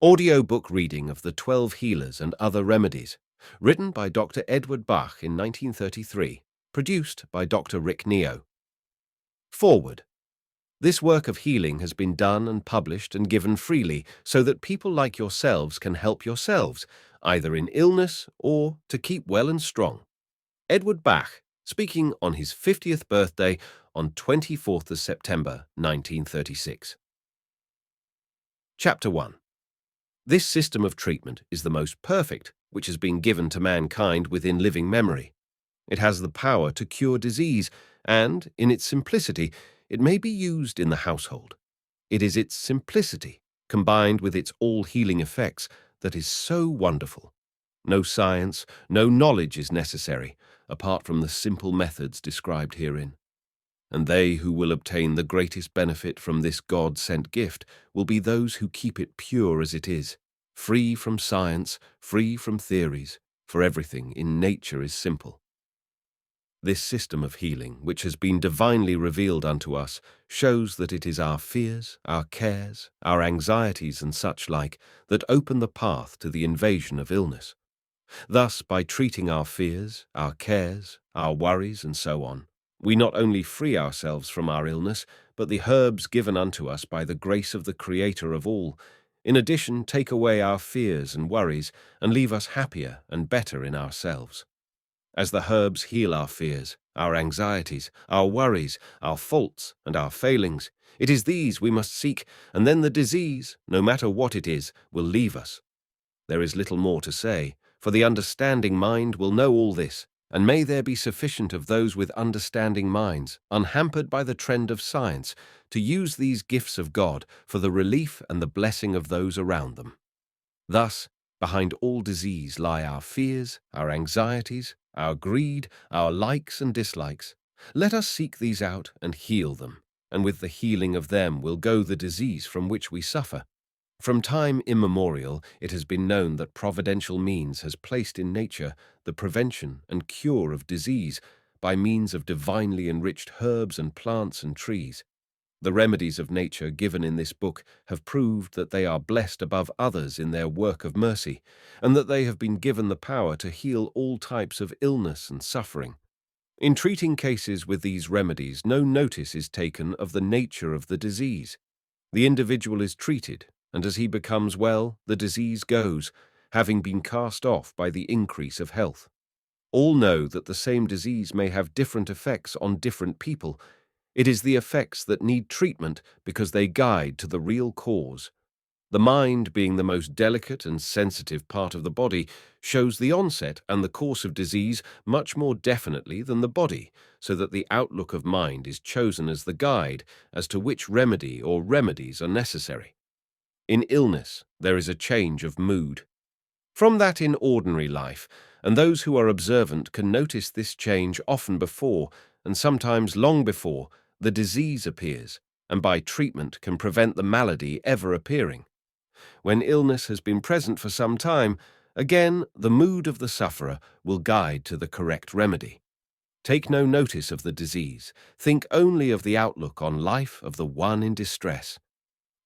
Audiobook reading of the 12 Healers and Other Remedies, written by Dr. Edward Bach in 1933, produced by Dr. Rick Neo. Foreword. This work of healing has been done and published and given freely so that people like yourselves can help yourselves, either in illness or to keep well and strong. Edward Bach, speaking on his 50th birthday on 24th of September 1936. Chapter 1. This system of treatment is the most perfect which has been given to mankind within living memory. It has the power to cure disease, and, in its simplicity, it may be used in the household. It is its simplicity, combined with its all-healing effects, that is so wonderful. No science, no knowledge is necessary, apart from the simple methods described herein. And they who will obtain the greatest benefit from this God-sent gift will be those who keep it pure as it is, free from science, free from theories, for everything in nature is simple. This system of healing, which has been divinely revealed unto us, shows that it is our fears, our cares, our anxieties and such like that open the path to the invasion of illness. Thus, by treating our fears, our cares, our worries and so on, we not only free ourselves from our illness, but the herbs given unto us by the grace of the Creator of all, in addition take away our fears and worries and leave us happier and better in ourselves. As the herbs heal our fears, our anxieties, our worries, our faults and our failings, it is these we must seek, and then the disease, no matter what it is, will leave us. There is little more to say, for the understanding mind will know all this, and may there be sufficient of those with understanding minds, unhampered by the trend of science, to use these gifts of God for the relief and the blessing of those around them. Thus, behind all disease lie our fears, our anxieties, our greed, our likes and dislikes. Let us seek these out and heal them, and with the healing of them will go the disease from which we suffer. From time immemorial, it has been known that providential means has placed in nature the prevention and cure of disease by means of divinely enriched herbs and plants and trees. The remedies of nature given in this book have proved that they are blessed above others in their work of mercy, and that they have been given the power to heal all types of illness and suffering. In treating cases with these remedies, no notice is taken of the nature of the disease. The individual is treated, and as he becomes well, the disease goes, having been cast off by the increase of health. All know that the same disease may have different effects on different people. It is the effects that need treatment because they guide to the real cause. The mind, being the most delicate and sensitive part of the body, shows the onset and the course of disease much more definitely than the body, so that the outlook of mind is chosen as the guide as to which remedy or remedies are necessary. In illness, there is a change of mood. From that in ordinary life, and those who are observant can notice this change often before, and sometimes long before, the disease appears, and by treatment can prevent the malady ever appearing. When illness has been present for some time, again the mood of the sufferer will guide to the correct remedy. Take no notice of the disease, think only of the outlook on life of the one in distress.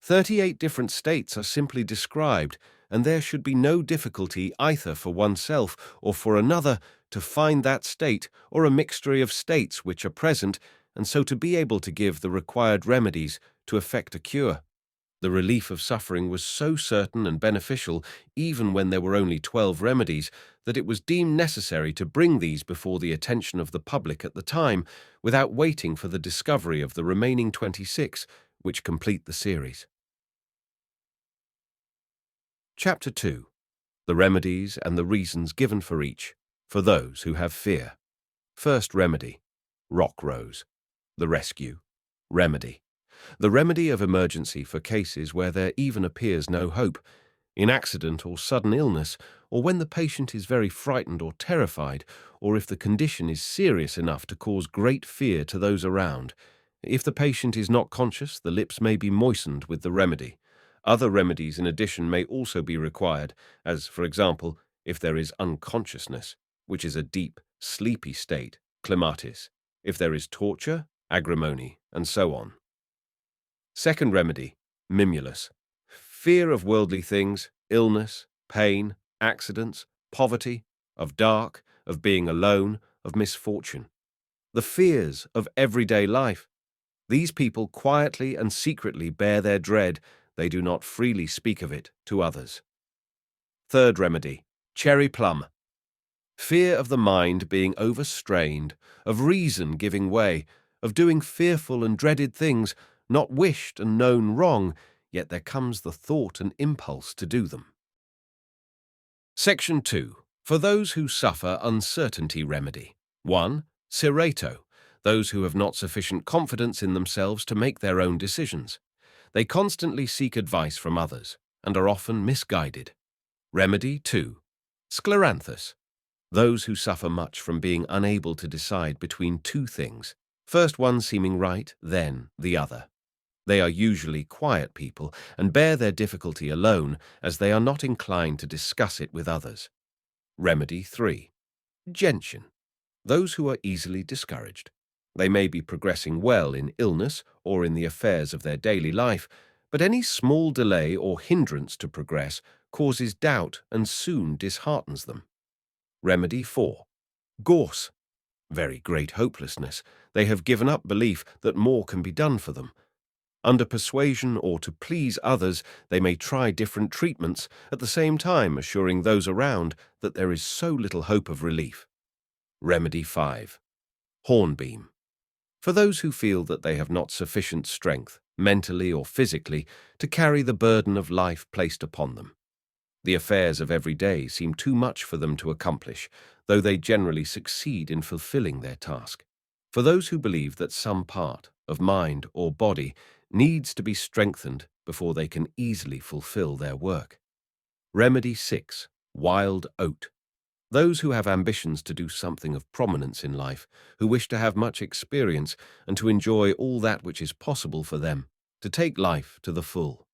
38 different states are simply described, and there should be no difficulty either for oneself or for another to find that state or a mixture of states which are present, and so to be able to give the required remedies to effect a cure. The relief of suffering was so certain and beneficial, even when there were only 12 remedies, that it was deemed necessary to bring these before the attention of the public at the time, without waiting for the discovery of the remaining 26, which complete the series. Chapter 2. The remedies and the reasons given for each, for those who have fear. First remedy, rock rose. The rescue, remedy. The remedy of emergency for cases where there even appears no hope, in accident or sudden illness, or when the patient is very frightened or terrified, or if the condition is serious enough to cause great fear to those around. If the patient is not conscious, the lips may be moistened with the remedy. Other remedies in addition may also be required, as, for example, if there is unconsciousness, which is a deep, sleepy state, clematis, if there is torture, agrimony, and so on. Second remedy, mimulus. fear of worldly things, illness, pain, accidents, poverty, of dark, of being alone, of misfortune. The fears of everyday life. These people quietly and secretly bear their dread. They do not freely speak of it to others. Third remedy, cherry plum. Fear of the mind being overstrained, of reason giving way, of doing fearful and dreaded things, not wished and known wrong, yet there comes the thought and impulse to do them. Section 2. For those who suffer uncertainty remedy. 1. Serato. Those who have not sufficient confidence in themselves to make their own decisions. They constantly seek advice from others and are often misguided. Remedy 2. Scleranthus. Those who suffer much from being unable to decide between two things, first one seeming right, then the other. They are usually quiet people and bear their difficulty alone, as they are not inclined to discuss it with others. Remedy 3. Gentian. Those who are easily discouraged. They may be progressing well in illness or in the affairs of their daily life, but any small delay or hindrance to progress causes doubt and soon disheartens them. Remedy 4. Gorse. Very great hopelessness. They have given up belief that more can be done for them. Under persuasion or to please others, they may try different treatments, at the same time assuring those around that there is so little hope of relief. Remedy 5. Hornbeam. For those who feel that they have not sufficient strength, mentally or physically, to carry the burden of life placed upon them. The affairs of every day seem too much for them to accomplish, though they generally succeed in fulfilling their task. For those who believe that some part of mind or body needs to be strengthened before they can easily fulfill their work. Remedy 6. Wild oat. Those who have ambitions to do something of prominence in life, who wish to have much experience and to enjoy all that which is possible for them, to take life to the full.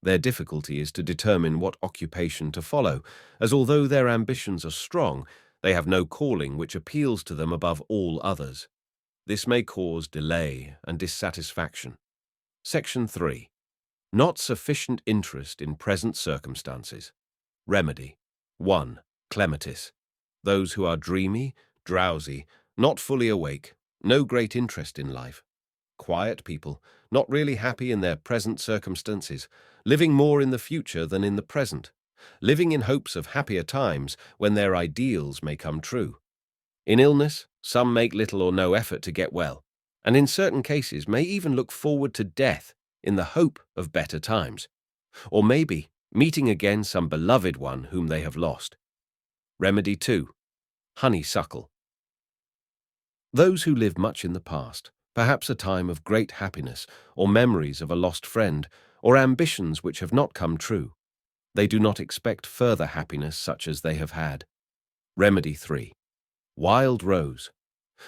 Their difficulty is to determine what occupation to follow, as although their ambitions are strong, they have no calling which appeals to them above all others. This may cause delay and dissatisfaction. Section 3. Not sufficient interest in present circumstances. Remedy 1. Clematis. Those who are dreamy, drowsy, not fully awake, no great interest in life. Quiet people, not really happy in their present circumstances, living more in the future than in the present, living in hopes of happier times when their ideals may come true. In illness, some make little or no effort to get well, and in certain cases may even look forward to death in the hope of better times, or maybe meeting again some beloved one whom they have lost. Remedy 2. Honeysuckle. Those who live much in the past, perhaps a time of great happiness, or memories of a lost friend, or ambitions which have not come true. They do not expect further happiness such as they have had. Remedy 3. Wild rose.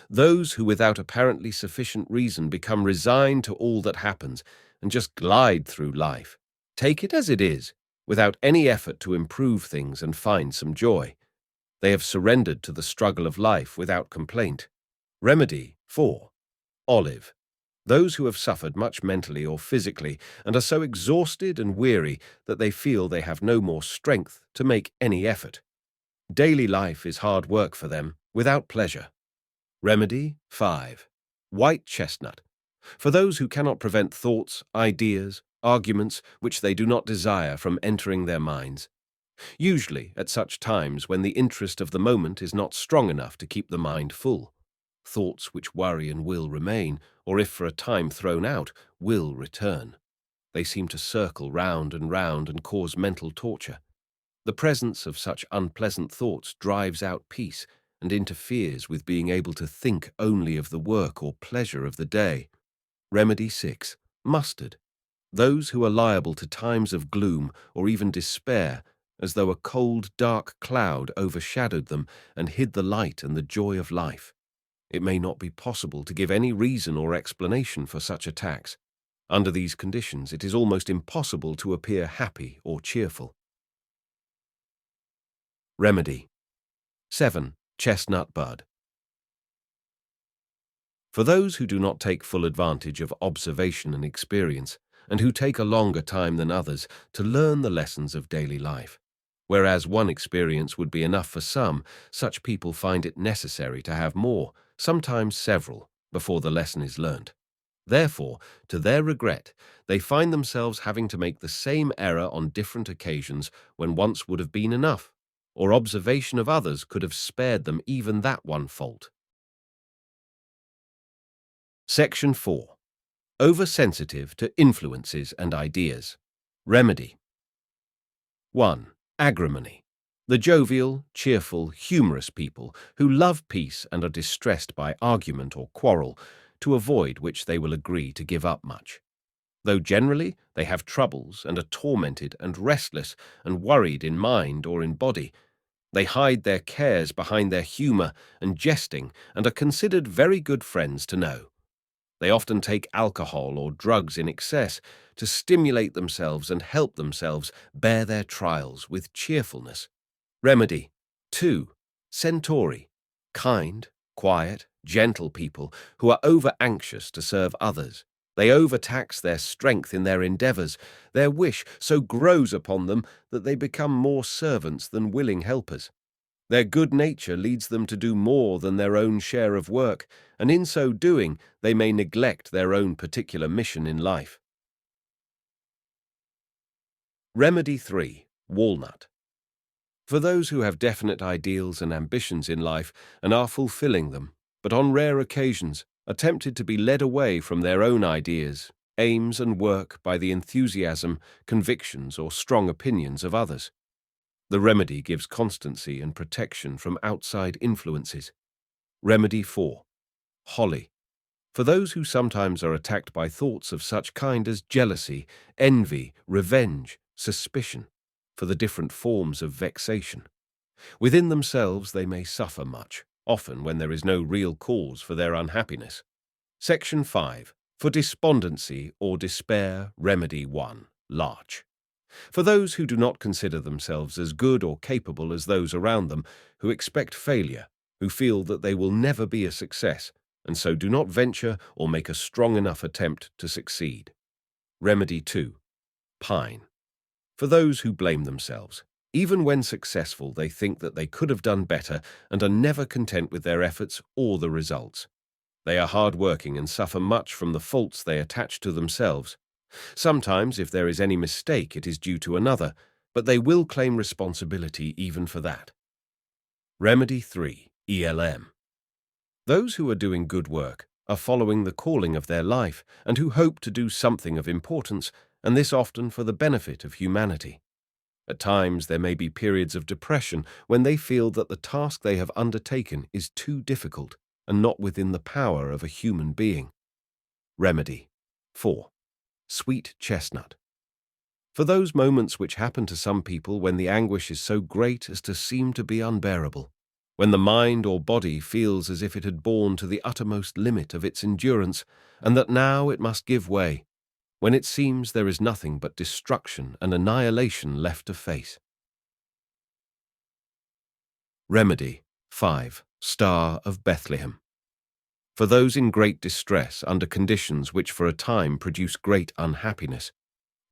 Those who without apparently sufficient reason become resigned to all that happens and just glide through life. Take it as it is, without any effort to improve things and find some joy. They have surrendered to the struggle of life without complaint. Remedy 4. Olive. Those who have suffered much mentally or physically and are so exhausted and weary that they feel they have no more strength to make any effort. Daily life is hard work for them, without pleasure. Remedy 5. White chestnut. For those who cannot prevent thoughts, ideas, arguments which they do not desire from entering their minds. Usually at such times when the interest of the moment is not strong enough to keep the mind full. Thoughts which worry and will remain, or if for a time thrown out, will return. They seem to circle round and cause mental torture. The presence of such unpleasant thoughts drives out peace and interferes with being able to think only of the work or pleasure of the day. Remedy 6. Mustard. Those who are liable to times of gloom or even despair, as though a cold, dark cloud overshadowed them and hid the light and the joy of life. It may not be possible to give any reason or explanation for such attacks. Under these conditions, it is almost impossible to appear happy or cheerful. Remedy 7. Chestnut bud. For those who do not take full advantage of observation and experience, and who take a longer time than others to learn the lessons of daily life. Whereas one experience would be enough for some, such people find it necessary to have more, sometimes several, before the lesson is learnt. Therefore, to their regret, they find themselves having to make the same error on different occasions when once would have been enough, or observation of others could have spared them even that one fault. Section 4. Oversensitive to influences and ideas. Remedy. 1. Agrimony. The jovial, cheerful, humorous people who love peace and are distressed by argument or quarrel, to avoid which they will agree to give up much. Though generally they have troubles and are tormented and restless and worried in mind or in body, they hide their cares behind their humour and jesting and are considered very good friends to know. They often take alcohol or drugs in excess to stimulate themselves and help themselves bear their trials with cheerfulness. Remedy. 2. Centauri. Kind, quiet, gentle people who are over-anxious to serve others. They overtax their strength in their endeavours. Their wish so grows upon them that they become more servants than willing helpers. Their good nature leads them to do more than their own share of work, and in so doing they may neglect their own particular mission in life. Remedy 3. Walnut. For those who have definite ideals and ambitions in life and are fulfilling them, but on rare occasions are tempted to be led away from their own ideas, aims and work by the enthusiasm, convictions or strong opinions of others. The remedy gives constancy and protection from outside influences. Remedy 4. Holly. For those who sometimes are attacked by thoughts of such kind as jealousy, envy, revenge, suspicion, for the different forms of vexation. Within themselves they may suffer much, often when there is no real cause for their unhappiness. Section 5. For despondency or despair, Remedy 1. Larch. For those who do not consider themselves as good or capable as those around them, who expect failure, who feel that they will never be a success, and so do not venture or make a strong enough attempt to succeed. Remedy 2. Pine. For those who blame themselves. Even when successful, they think that they could have done better and are never content with their efforts or the results. They are hard-working and suffer much from the faults they attach to themselves. Sometimes, if there is any mistake, it is due to another, but they will claim responsibility even for that. Remedy 3. ELM. Those who are doing good work are following the calling of their life and who hope to do something of importance, and this often for the benefit of humanity. At times there may be periods of depression when they feel that the task they have undertaken is too difficult and not within the power of a human being. Remedy 4. Sweet chestnut. For those moments which happen to some people when the anguish is so great as to seem to be unbearable, when the mind or body feels as if it had borne to the uttermost limit of its endurance, and that now it must give way, when it seems there is nothing but destruction and annihilation left to face. Remedy 5. Star of Bethlehem. For those in great distress under conditions which for a time produce great unhappiness,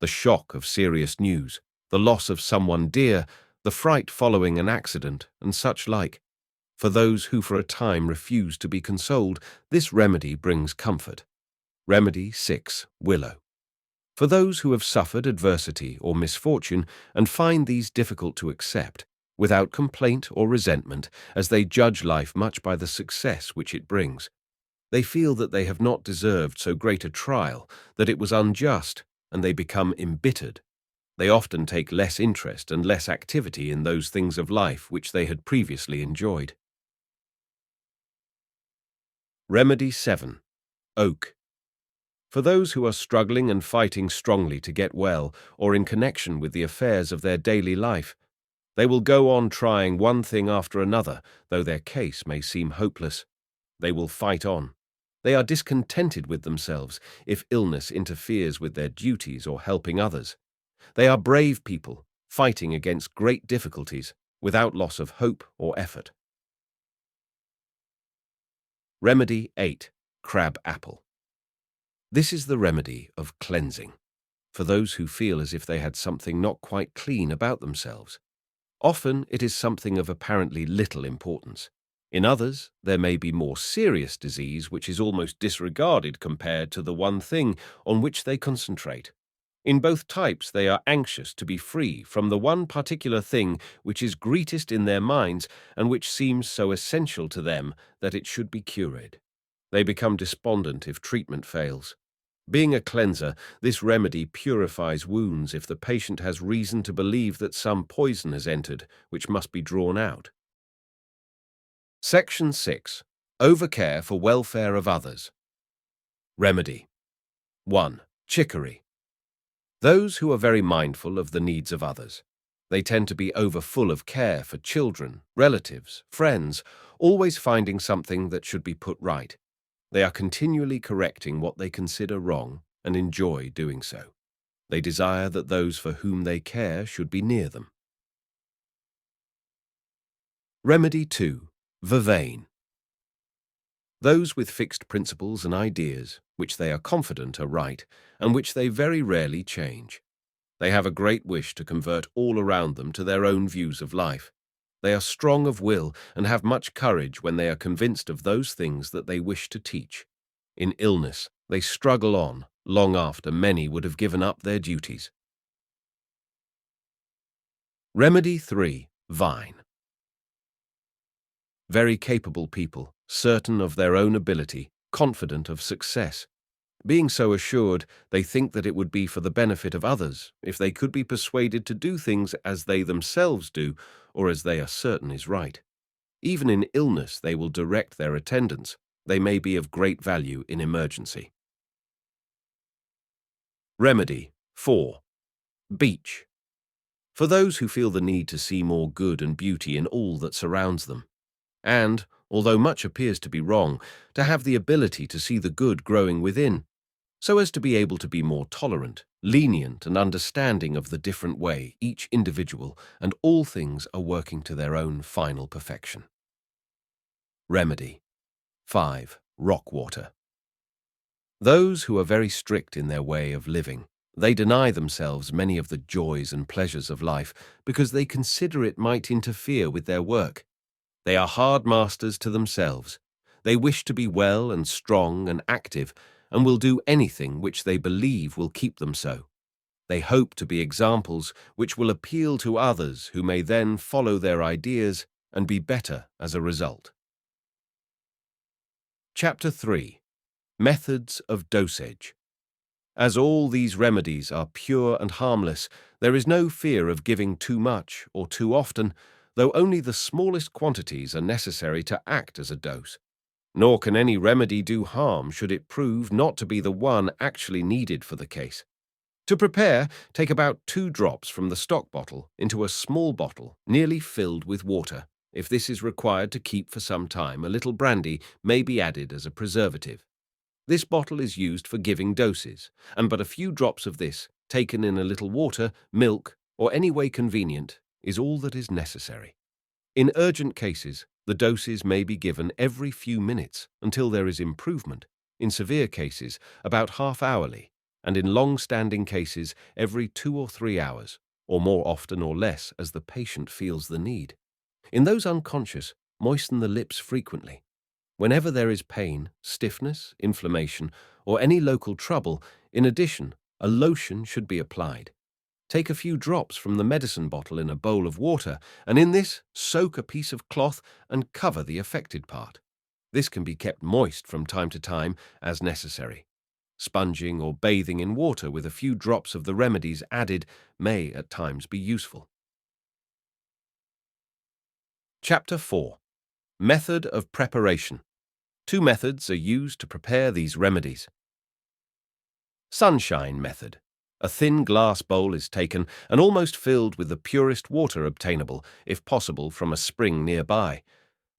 the shock of serious news, the loss of someone dear, the fright following an accident, and such like. For those who for a time refuse to be consoled, this remedy brings comfort. Remedy 6. Willow. For those who have suffered adversity or misfortune and find these difficult to accept, without complaint or resentment, as they judge life much by the success which it brings. They feel that they have not deserved so great a trial, that it was unjust, and they become embittered. They often take less interest and less activity in those things of life which they had previously enjoyed. Remedy 7. Oak. For those who are struggling and fighting strongly to get well, or in connection with the affairs of their daily life, they will go on trying one thing after another, though their case may seem hopeless. They will fight on. They are discontented with themselves if illness interferes with their duties or helping others. They are brave people, fighting against great difficulties, without loss of hope or effort. Remedy 8. Crab apple. This is the remedy of cleansing. for those who feel as if they had something not quite clean about themselves. Often it is something of apparently little importance. In others, there may be more serious disease which is almost disregarded compared to the one thing on which they concentrate. In both types, they are anxious to be free from the one particular thing which is greatest in their minds and which seems so essential to them that it should be cured. They become despondent if treatment fails. Being a cleanser, this remedy purifies wounds if the patient has reason to believe that some poison has entered, which must be drawn out. Section 6. Overcare for welfare of others. Remedy. 1. Chicory. Those who are very mindful of the needs of others. They tend to be overfull of care for children, relatives, friends, always finding something that should be put right. They are continually correcting what they consider wrong and enjoy doing so. They desire that those for whom they care should be near them. Remedy 2. Vervain. Those with fixed principles and ideas, which they are confident are right, and which they very rarely change. They have a great wish to convert all around them to their own views of life. They are strong of will and have much courage when they are convinced of those things that they wish to teach. In illness, they struggle on, long after many would have given up their duties. Remedy 3. Vine. Very capable people, certain of their own ability, confident of success. Being so assured, they think that it would be for the benefit of others if they could be persuaded to do things as they themselves do or as they are certain is right. Even in illness, they will direct their attendants. They may be of great value in emergency. Remedy 4. Beach. For those who feel the need to see more good and beauty in all that surrounds them, and, although much appears to be wrong, to have the ability to see the good growing within, so as to be able to be more tolerant, lenient, and understanding of the different way each individual and all things are working to their own final perfection. Remedy 5. Rock water. Those who are very strict in their way of living, they deny themselves many of the joys and pleasures of life because they consider it might interfere with their work. They are hard masters to themselves. They wish to be well and strong and active, and will do anything which they believe will keep them so. They hope to be examples which will appeal to others who may then follow their ideas and be better as a result. Chapter 3. Methods of dosage. As all these remedies are pure and harmless, there is no fear of giving too much or too often, though only the smallest quantities are necessary to act as a dose. Nor can any remedy do harm should it prove not to be the one actually needed for the case. To prepare, take about 2 drops from the stock bottle into a small bottle nearly filled with water. If this is required to keep for some time, a little brandy may be added as a preservative. This bottle is used for giving doses, and but a few drops of this, taken in a little water, milk, or any way convenient, is all that is necessary. In urgent cases, the doses may be given every few minutes until there is improvement, in severe cases about half-hourly, and in long-standing cases every 2 or 3 hours, or more often or less as the patient feels the need. In those unconscious, moisten the lips frequently. Whenever there is pain, stiffness, inflammation, or any local trouble, in addition, a lotion should be applied. Take a few drops from the medicine bottle in a bowl of water, and in this, soak a piece of cloth and cover the affected part. This can be kept moist from time to time as necessary. Sponging or bathing in water with a few drops of the remedies added may at times be useful. Chapter 4. Method of preparation. 2 methods are used to prepare these remedies. Sunshine method. A thin glass bowl is taken and almost filled with the purest water obtainable, if possible from a spring nearby.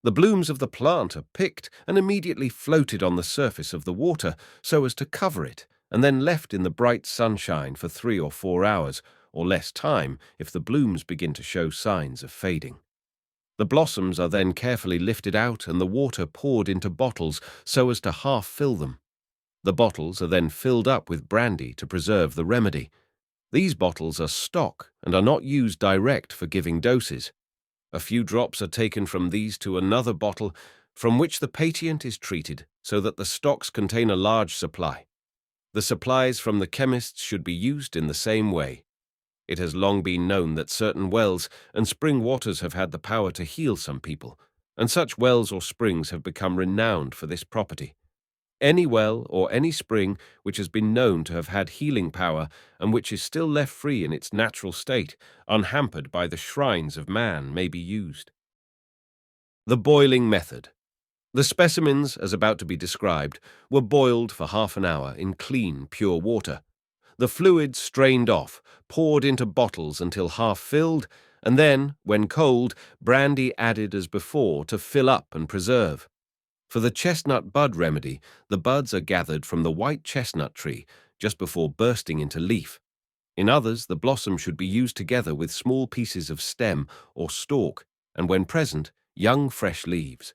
The blooms of the plant are picked and immediately floated on the surface of the water so as to cover it, and then left in the bright sunshine for 3 or 4 hours, or less time if the blooms begin to show signs of fading. The blossoms are then carefully lifted out and the water poured into bottles so as to half fill them. The bottles are then filled up with brandy to preserve the remedy, These bottles are stock and are not used direct for giving doses. A few drops are taken from these to another bottle from which the patient is treated so that the stocks contain a large supply. The supplies from the chemists should be used in the same way. It has long been known that certain wells and spring waters have had the power to heal some people, and such wells or springs have become renowned for this property. Any well or any spring which has been known to have had healing power and which is still left free in its natural state, unhampered by the shrines of man, may be used. The boiling method. The specimens, as about to be described, were boiled for half an hour in clean, pure water. The fluid strained off, poured into bottles until half filled, and then, when cold, brandy added as before to fill up and preserve. For the chestnut bud remedy, the buds are gathered from the white chestnut tree just before bursting into leaf. In others, the blossom should be used together with small pieces of stem or stalk, and when present, young fresh leaves.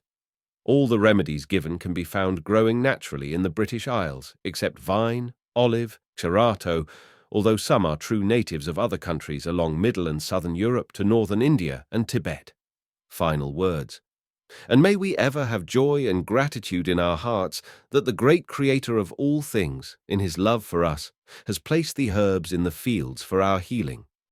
All the remedies given can be found growing naturally in the British Isles, except vine, olive, cerato, although some are true natives of other countries along Middle and Southern Europe to northern India and Tibet. Final words. And may we ever have joy and gratitude in our hearts that the great Creator of all things, in his love for us, has placed the herbs in the fields for our healing.